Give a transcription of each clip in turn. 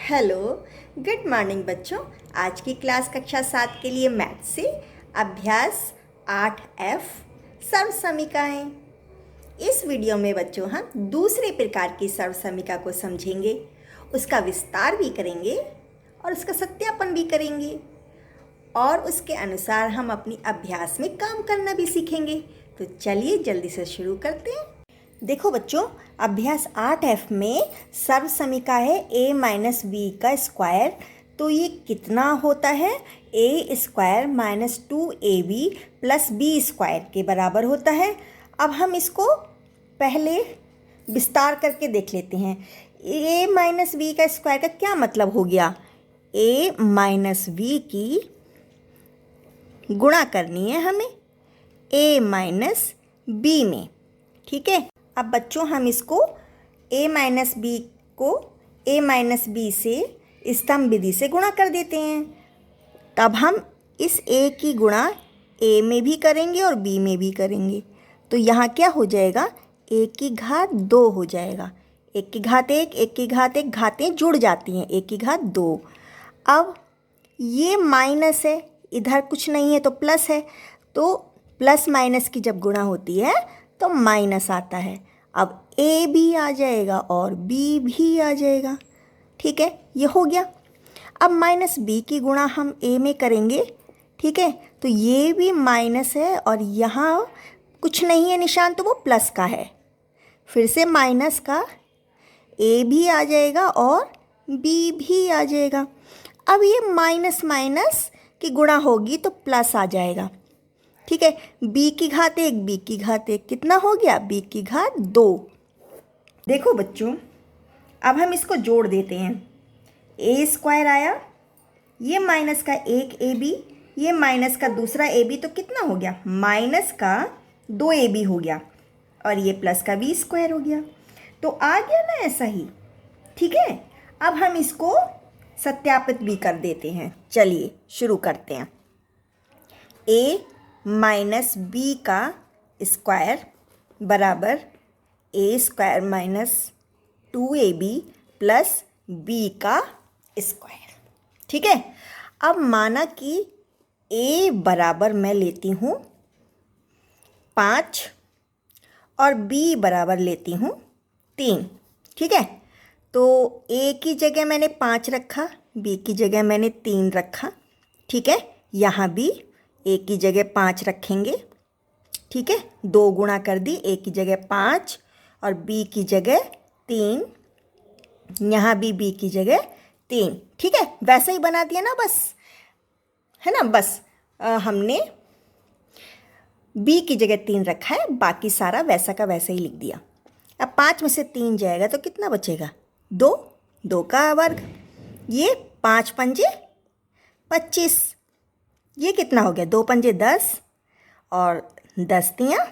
Hello, good morning बच्चों। आज की क्लास कक्षा 7 के लिए मैथ से अभ्यास 8F सर्व समीकरण। इस वीडियो में बच्चों हम दूसरे प्रकार की सर्व समीकरण को समझेंगे, उसका विस्तार भी करेंगे और उसका सत्यापन भी करेंगे और उसके अनुसार हम अपनी अभ्यास में काम करना भी सीखेंगे। तो चलिए जल्दी से शुरू करते हैं। देखो बच्चों, अभ्यास 8F में सर्व समीकरण है a माइनस बी का स्क्वायर। तो ये कितना होता है? a square minus 2ab plus b square के बराबर होता है। अब हम इसको पहले विस्तार करके देख लेते हैं। a माइनस बी का स्क्वायर का क्या मतलब हो गया? a माइनस बी की गुणा करनी है हमें a माइनस बी में, ठीक है। अब बच्चों हम इसको a माइनस बी को a माइनस बी से स्तंभ विधि से गुणा कर देते हैं। तब हम इस a की गुणा a में भी करेंगे और b में भी करेंगे। तो यहाँ क्या हो जाएगा? a की घात 2 हो जाएगा। 1 की घात 1, 1 की घात 1, घातें जुड़ जाती हैं, 1 की घात 2। अब ये माइनस है, इधर कुछ नहीं है तो प्लस है। तो प्लस माइनस की जब गुणा होती है तो माइनस आता है। अब a भी आ जाएगा और b भी आ जाएगा, ठीक है। ये हो गया। अब माइनस b की गुणा हम a में करेंगे, ठीक है। तो ये भी माइनस है और यहाँ कुछ नहीं है निशान, तो वो प्लस का है। फिर से माइनस का a भी आ जाएगा और b भी आ जाएगा। अब ये माइनस माइनस की गुणा होगी तो प्लस आ जाएगा, ठीक है। b की घात 1, b की घात 1 कितना हो गया? b की घात 2। देखो बच्चों, अब हम इसको जोड़ देते हैं। a स्क्वायर आया, ये माइनस का 1ab, ये माइनस का दूसरा ab, तो कितना हो गया? माइनस का 2ab हो गया और ये प्लस का b स्क्वायर हो गया। तो आ गया ना ऐसा ही, ठीक है। अब हम इसको सत्यापित भी कर देते हैं। चलिए शुरू करते हैं। a माइनस बी का स्क्वायर बराबर a square minus 2ab plus b का स्क्वायर, ठीक है। अब माना कि a बराबर मैं लेती हूँ 5 और b बराबर लेती हूँ 3, ठीक है। तो a की जगह मैंने 5 रखा, b की जगह मैंने 3 रखा, ठीक है। यहाँ भी a की जगह 5 रखेंगे, ठीक है। 2 गुणा कर दी, a की जगह 5 और b की जगह 3, यहाँ भी b की जगह 3, ठीक है। वैसे ही बना दिया ना, बस है ना। बस हमने b की जगह 3 रखा है, बाकी सारा वैसा का वैसा ही लिख दिया। अब 5 में से 3 जाएगा तो कितना बचेगा? 2, 2 का वर्ग। ये 5 पंजे 25, ये कितना हो गया? 2 पंजे 10 और 10 तियाँ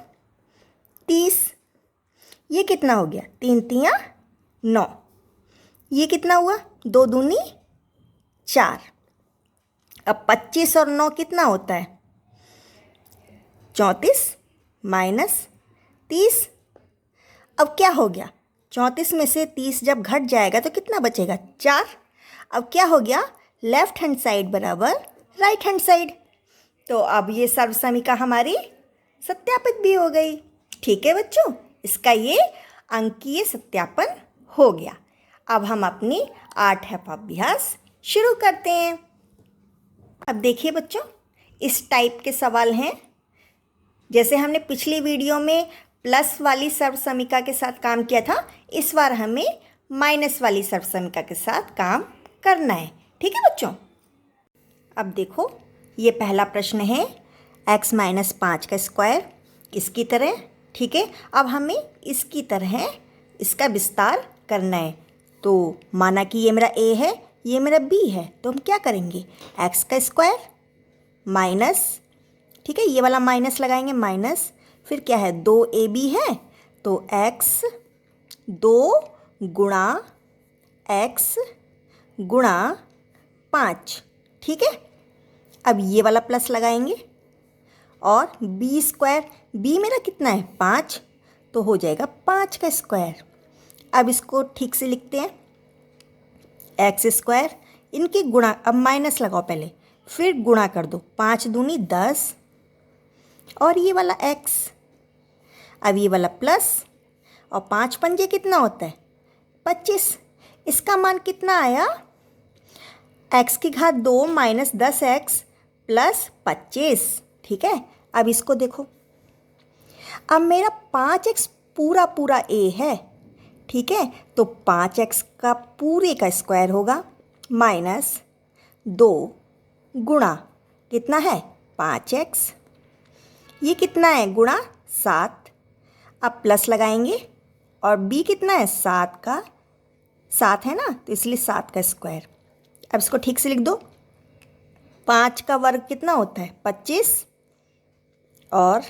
30, ये कितना हो गया? 3 तियाँ 9, ये कितना हुआ? 2 दूनी 4। अब 25 और 9 कितना होता है? 34 माइनस 30। अब क्या हो गया? 34 में से 30 जब घट जाएगा तो कितना बचेगा? 4। अब क्या हो गया? लेफ्ट हैंड साइड बराबर राइट हैंड साइड। तो अब ये सर्व समीकरण हमारी सत्यापित भी हो गई, ठीक है बच्चों। इसका ये अंकीय सत्यापन हो गया। अब हम अपनी 8F अभ्यास शुरू करते हैं। अब देखिए बच्चों, इस टाइप के सवाल हैं। जैसे हमने पिछली वीडियो में प्लस वाली सर्व समीकरण के साथ काम किया था, इस बार हमें माइनस वाली सर्व समीकरण के साथ काम करना है, ठीक है बच्चों। अब देखो, ये पहला प्रश्न है x माइनस 5 का स्क्वायर, इसकी तरह, ठीक है। अब हमें इसकी तरह इसका विस्तार करना है। तो माना कि ये मेरा a है, ये मेरा b है, तो हम क्या करेंगे? x का स्क्वायर माइनस, ठीक है, ये वाला माइनस लगाएंगे, माइनस, फिर क्या है? 2ab है, तो x 2 गुणा x गुणा 5, ठीक है। अब ये वाला प्लस लगाएंगे और b स्क्वायर, b मेरा कितना है? 5, तो हो जाएगा 5 का स्क्वायर। अब इसको ठीक से लिखते हैं। एक्स स्क्वायर, इनके गुणा, अब माइनस लगाओ पहले, फिर गुणा कर दो, 5 दूनी 10 और ये वाला एक्स, अब ये वाला प्लस और 5 पंजे कितना होता है 25। इसका मान कितना आया, एक्स की घात 2 माइनस 10x प्लस 25। ठीक है, अब इसको देखो, अब मेरा 5x पूरा पूरा a है। ठीक है, तो 5x का पूरे का स्क्वायर होगा माइनस 2 गुणा कितना है 5x, ये कितना है गुणा 7। अब प्लस लगाएंगे और b कितना है 7 का 7 है ना, तो इसलिए 7 का स्क्वायर। अब इसको ठीक से लिख दो, 5 का वर्ग कितना होता है 25 और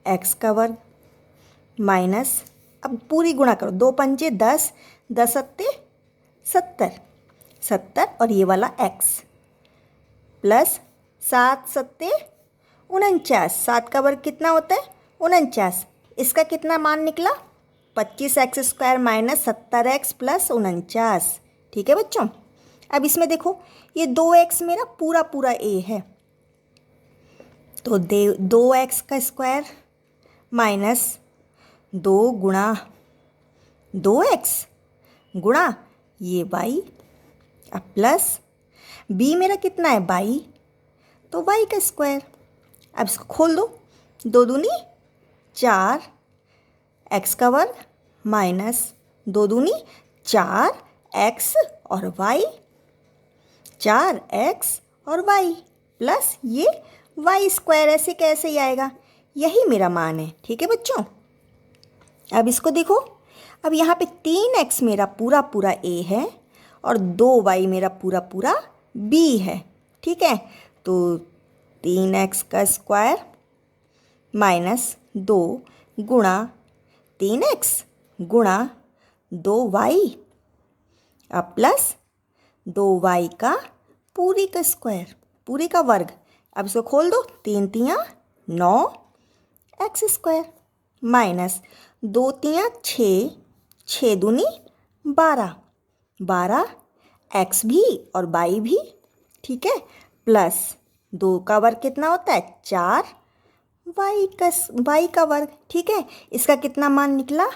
x का वर्ग माइनस, अब पूरी गुणा करो, 2 पंजे 10, 10 सत्ते 70, 70 और ये वाला x प्लस 7 सत्ते 49, 7 का वर्ग कितना होता है 49, इसका कितना मान निकला 25x square minus 70x plus 49। ठीक है बच्चों, अब इसमें देखो ये 2x मेरा पूरा पूरा a है, तो 2x का स्क्वायर माइनस 2 गुणा 2x गुणा ये y, अब प्लस b मेरा कितना है y, तो y का स्क्वायर। अब इसको खोल दो, 2 दूनी 4 x का वर्ग माइनस 2 दूनी 4 x और y, 4x और y प्लस ये y स्क्वायर, ऐसे कैसे ही आएगा, यही मेरा मान है। ठीक है बच्चों, अब इसको देखो, अब यहाँ पे 3x मेरा पूरा पूरा a है और 2y मेरा पूरा पूरा b है। ठीक है, तो 3x का स्क्वायर माइनस 2 गुणा 3x गुणा 2y, अब प्लस 2y का पूरी का स्क्वायर, पूरे का वर्ग। अब इसको खोल दो, 3 तियाँ 9 एक्स स्क्वायर माइनस 2 तियाँ 6, 6 दूनी 12, 12 एक्स भी और वाई भी। ठीक है, प्लस 2 का वर्ग कितना होता है 4 वाई का वर्ग। ठीक है, इसका कितना मान निकला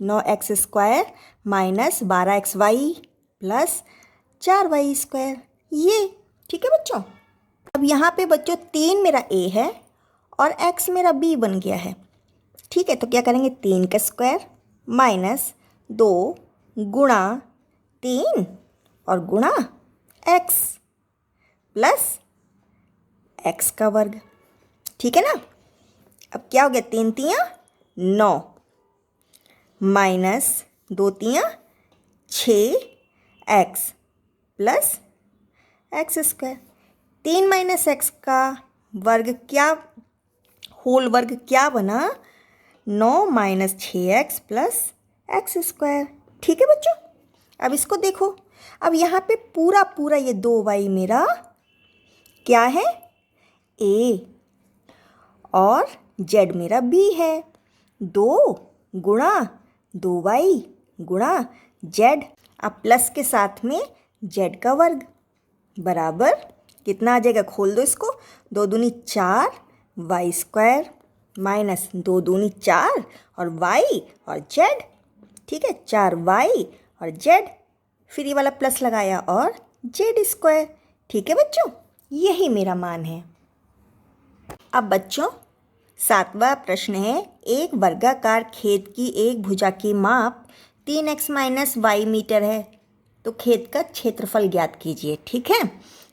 9x square minus 12xy plus 4y square, ये। ठीक है बच्चों, अब यहाँ पे बच्चों 3 मेरा a है और x मेरा b बन गया है। ठीक है, तो क्या करेंगे 3 का स्क्वायर माइनस 2 गुणा 3 और गुणा x प्लस x का वर्ग। ठीक है ना, अब क्या हो गया 3 तियाँ 9 minus 2 तियाँ 6 x plus x square. 3 minus x का वर्ग क्या, होल वर्ग क्या बना 9 minus 6x plus x square. ठीक है बच्चों, अब इसको देखो, अब यहाँ पे पूरा पूरा ये 2y मेरा क्या है a और z मेरा b है। 2 गुणा 2y गुणा z, अब प्लस के साथ में z का वर्ग बराबर कितना आ जाएगा, खोल दो इसको, 2 दूनी 4 वाई स्क्वायर माइनस 2 दूनी 4 और y और z। ठीक है, 4y और z, फिर ये वाला प्लस लगाया और z स्क्वायर। ठीक है बच्चों, यही मेरा मान है। अब बच्चों 7वां प्रश्न है, एक वर्गाकार खेत की एक भुजा की माप 3x माइनस वाई मीटर है, तो खेत का क्षेत्रफल ज्ञात कीजिए। ठीक है,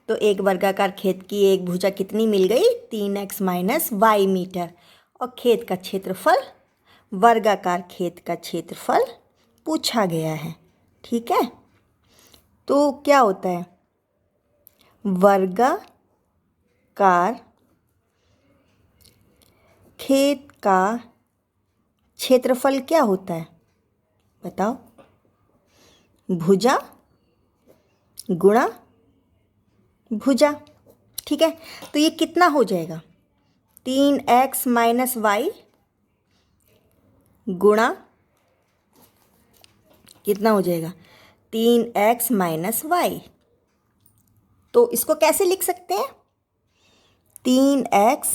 तो एक वर्गाकार खेत की एक भुजा कितनी मिल गई 3x माइनस वाई मीटर, और खेत का क्षेत्रफल, वर्गाकार खेत का क्षेत्रफल पूछा गया है। ठीक है, तो क्या होता है वर्गाकार खेत का क्षेत्रफल क्या होता है बताओ, भुजा गुणा भुजा। ठीक है, तो ये कितना हो जाएगा 3x माइनस वाई गुणा कितना हो जाएगा 3x माइनस वाई। तो इसको कैसे लिख सकते हैं? 3x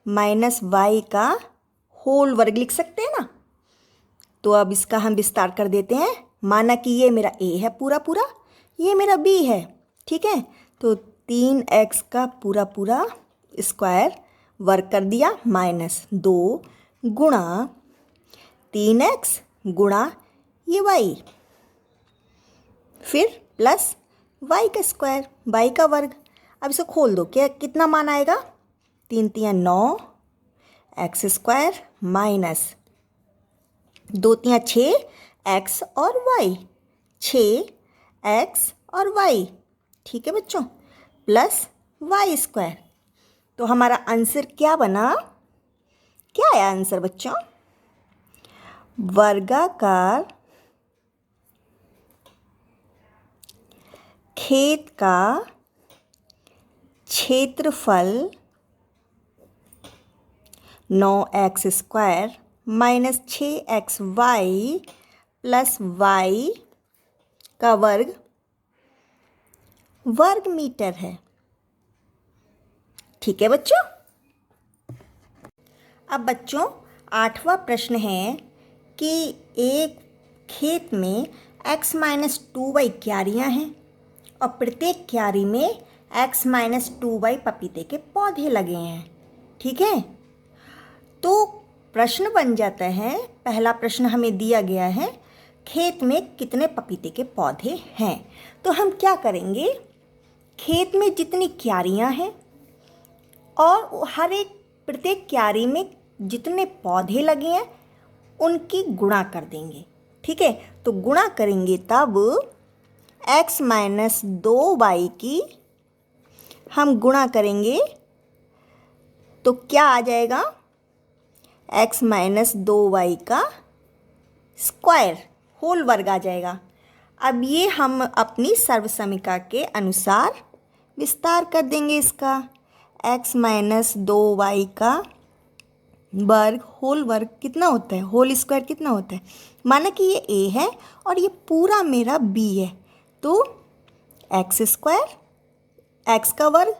माइनस वाई का होल वर्ग लिख सकते हैं ना। तो अब इसका हम विस्तार कर देते हैं। माना कि ये मेरा a है पूरा पूरा, ये मेरा b है, ठीक है। तो 3x का पूरा पूरा स्क्वायर वर्ग कर दिया माइनस 2 गुणा 3x गुणा ये y, फिर प्लस y का स्क्वायर, y का वर्ग। अब इसे खोल दो, क्या कितना मान आएगा? 3 3 9 एक्स स्क्वायर माइनस 2 3 6 एक्स और वाई, 6 एक्स और वाई, ठीक है बच्चों, प्लस वाई स्क्वायर। तो हमारा आंसर क्या बना? क्या है आंसर बच्चों? वर्गाकार खेत का क्षेत्रफल 9x square minus 6x y plus y का वर्ग वर्ग मीटर है, ठीक है बच्चों। अब बच्चों 8वां प्रश्न है कि एक खेत में x माइनस 2y क्यारियाँ हैं और प्रत्येक क्यारी में x माइनस 2y पपीते के पौधे लगे हैं, ठीक है। तो प्रश्न बन जाता है, पहला प्रश्न हमें दिया गया है खेत में कितने पपीते के पौधे हैं। तो हम क्या करेंगे, खेत में जितनी क्यारियाँ हैं और हर एक प्रत्येक क्यारी में जितने पौधे लगे हैं उनकी गुणा कर देंगे, ठीक है। तो गुणा करेंगे तब x माइनस 2y की हम गुणा करेंगे तो क्या आ जाएगा? x माइनस 2y का स्क्वायर होल वर्ग आ जाएगा। अब ये हम अपनी सर्वसमीका के अनुसार विस्तार कर देंगे इसका। x माइनस 2y का वर्ग होल वर्ग कितना होता है? होल स्क्वायर कितना होता है? माना कि ये a है और ये पूरा मेरा b है, तो x स्क्वायर x का वर्ग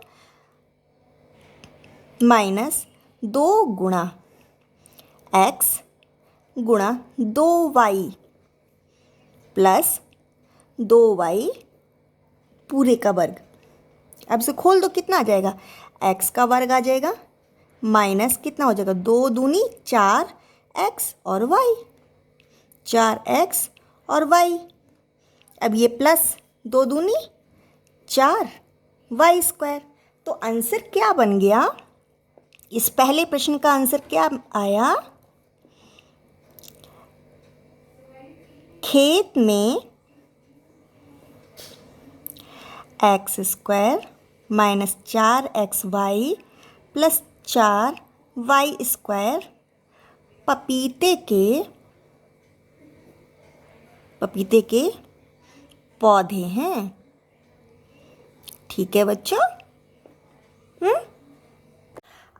माइनस 2 गुणा x गुणा 2y प्लस 2y पूरे का वर्ग। अब इसे खोल दो, कितना आ जाएगा? x का वर्ग आ जाएगा माइनस कितना हो जाएगा? 2 दूनी 4 x और y, 4x और y। अब ये प्लस 2 दूनी 4 y स्क्वायर। तो आंसर क्या बन गया? इस पहले प्रश्न का आंसर क्या आया? खेत में x square minus 4xy plus 4y square पपीते के पौधे हैं, ठीक है बच्चों।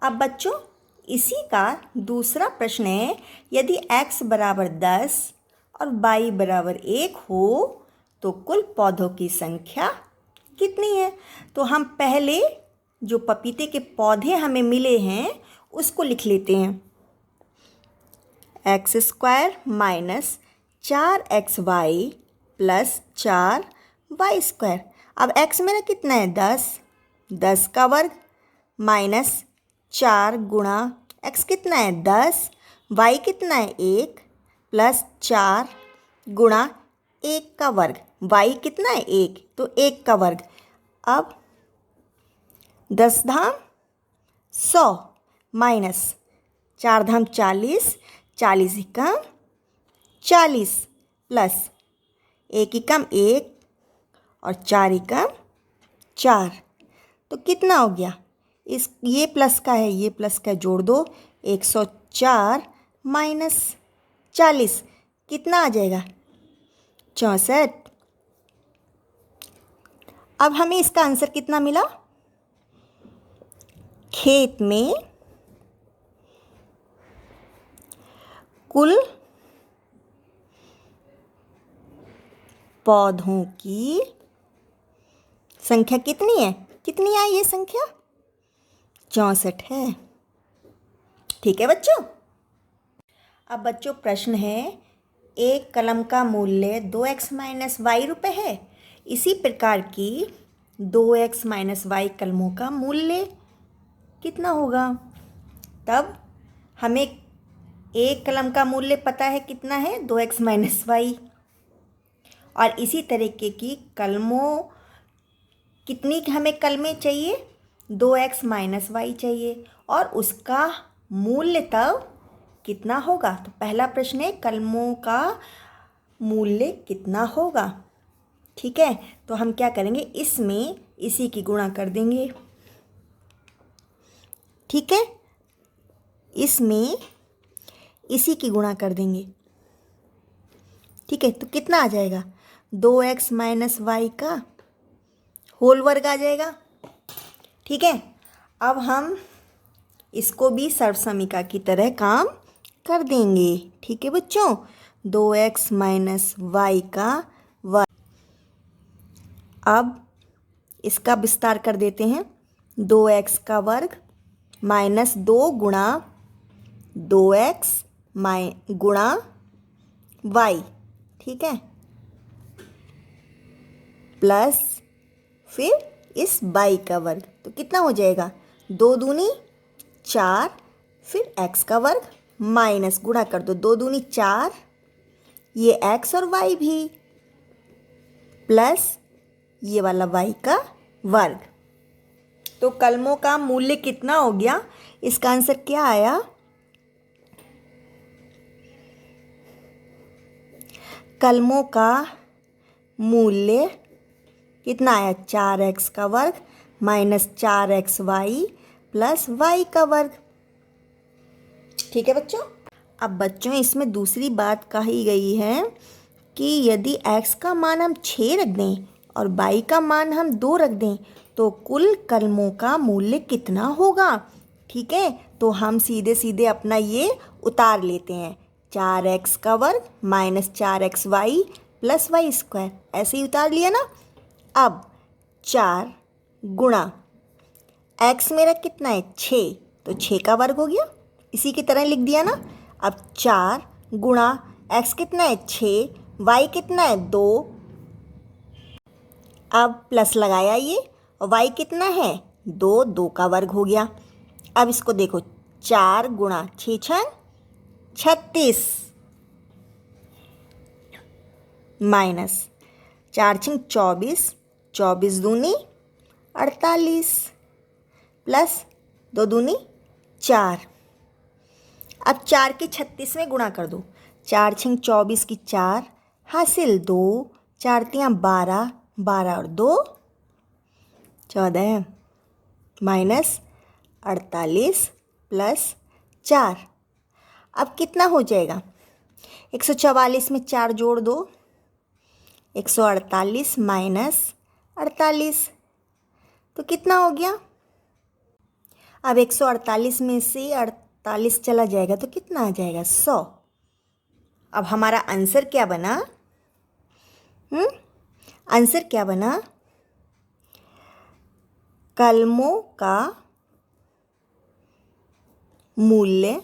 अब बच्चों इसी का दूसरा प्रश्न है, यदि x बराबर 10 और y बराबर 1 हो तो कुल पौधों की संख्या कितनी है? तो हम पहले जो पपीते के पौधे हमें मिले हैं उसको लिख लेते हैं। X square minus 4xy plus 4y square. अब x मेरा कितना है? 10 का वर्ग माइनस 4 गुणा x कितना है? 10, y कितना है? 1 प्लस 4 गुणा 1 का वर्ग, y कितना है? 1, तो 1 का वर्ग। अब 10 धाम 100 माइनस 4 धाम 40, 40 एकम 40 प्लस 1 एकम 1 और 4 एकम 4, तो कितना हो गया? ये प्लस का है, ये प्लस का जोड़ दो, 104 माइनस 40 कितना आ जाएगा? 64। अब हमें इसका आंसर कितना मिला? खेत में कुल पौधों की संख्या कितनी है? कितनी आई ये संख्या? 64 है। ठीक है बच्चों। अब बच्चों प्रश्न है, एक कलम का मूल्य 2x माइनस वाई रुपये है। इसी प्रकार की 2x माइनस वाई कलमों का मूल्य कितना होगा? तब हमें एक कलम का मूल्य पता है कितना है, 2x माइनस वाई। और इसी तरीके की कलमों कितनी हमें कलमें चाहिए? 2x माइनस वाई चाहिए। और उसका मूल्य तब कितना होगा? तो पहला प्रश्न है, कलमों का मूल्य कितना होगा? ठीक है, तो हम क्या करेंगे, इसमें इसी की गुणा कर देंगे। ठीक है, इसमें इसी की गुणा कर देंगे। ठीक है, तो कितना आ जाएगा? 2x माइनस वाई का होल वर्ग आ जाएगा। ठीक है, अब हम इसको भी सर्वसमीका की तरह काम कर देंगे। ठीक है बच्चों, 2x माइनस वाई का वर्ग। अब इसका विस्तार कर देते हैं। 2x का वर्ग माइनस 2 गुणा 2x गुणा वाई। ठीक है, प्लस फिर इस बाई का वर्ग। तो कितना हो जाएगा? 2 दूनी 4, फिर x का वर्ग माइनस गुणा कर दो, 2 दूनी 4, ये x और y भी, प्लस ये वाला y का वर्ग। तो कलमों का मूल्य कितना हो गया? इसका आंसर क्या आया? कलमों का मूल्य कितना आया? 4x का वर्ग माइनस 4xy प्लस y का वर्ग। ठीक है बच्चों। अब बच्चों इसमें दूसरी बात कही गई है कि यदि x का मान हम 6 रख दें और y का मान हम 2 रख दें तो कुल कलमों का मूल्य कितना होगा? ठीक है, तो हम सीधे सीधे अपना ये उतार लेते हैं। 4x का वर्ग minus 4xy plus Y square, ऐसे ही उतार लिया ना। अब 4 गुणा x मेरा कितना है? 6, तो 6 का वर्ग हो गया, इसी की तरह लिख दिया ना। अब 4 गुणा x कितना है? 6, y कितना है? 2। अब प्लस लगाया ये, और y कितना है? 2, 2 का वर्ग हो गया। अब इसको देखो, 4 गुणा 6 छन 36 माइनस 4 छन 24, 24 दूनी 48 प्लस 2 दूनी 4। अब 4 के 36 में गुणा कर दो, 4 छंग 24 की 4 हासिल 2, 4 तियाँ 12, 12 और 2 14 माइनस 48 प्लस 4। अब कितना हो जाएगा? 144 में 4 जोड़ दो, 148 माइनस 48, तो कितना हो गया? अब 148 में से 48 चला जाएगा तो कितना आ जाएगा? 100। अब हमारा आंसर क्या बना? आंसर क्या बना? कलमों का मूल्य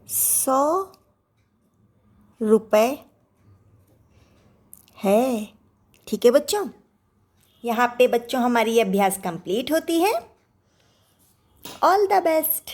100 रुपये है। ठीक है बच्चों, यहाँ पे बच्चों हमारी अभ्यास कंप्लीट होती है। All the best.